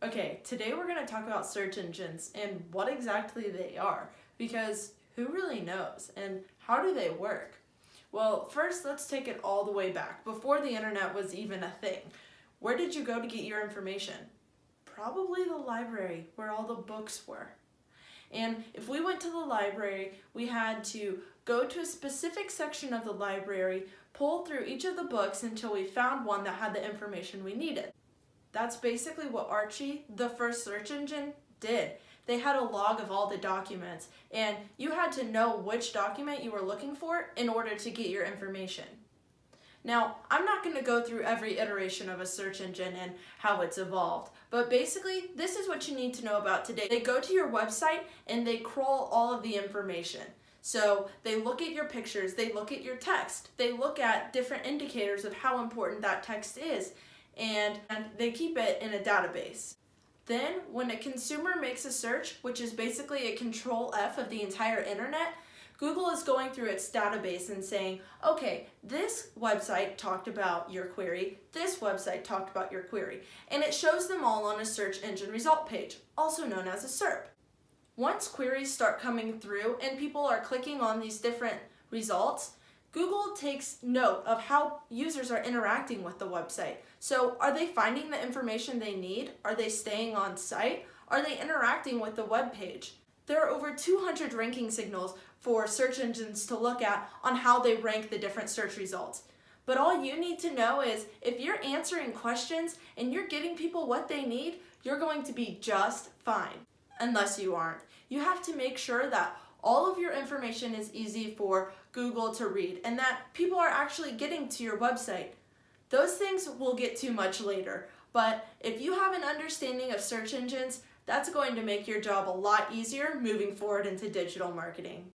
Okay, today we're going to talk about search engines and what exactly they are, because who really knows and how do they work? Well, first let's take it all the way back, before the internet was even a thing. Where did you go to get your information? Probably the library, where all the books were. And if we went to the library, we had to go to a specific section of the library, pull through each of the books until we found one that had the information we needed. That's basically what Archie, the first search engine, did. They had a log of all the documents, and you had to know which document you were looking for in order to get your information. Now, I'm not going to go through every iteration of a search engine and how it's evolved, but basically, this is what you need to know about today. They go to your website and they crawl all of the information. So they look at your pictures, they look at your text, they look at different indicators of how important that text is, and they keep it in a database. Then, when a consumer makes a search, which is basically a control+F of the entire internet, Google is going through its database and saying, okay, this website talked about your query, this website talked about your query, and it shows them all on a search engine result page, also known as a SERP. Once queries start coming through and people are clicking on these different results, Google takes note of how users are interacting with the website. So are they finding the information they need? Are they staying on site? Are they interacting with the web page? There are over 200 ranking signals for search engines to look at on how they rank the different search results. But all you need to know is if you're answering questions and you're getting people what they need, you're going to be just fine. Unless you aren't. You have to make sure that all of your information is easy for Google to read and that people are actually getting to your website. Those things we'll get to much later, but if you have an understanding of search engines, that's going to make your job a lot easier moving forward into digital marketing.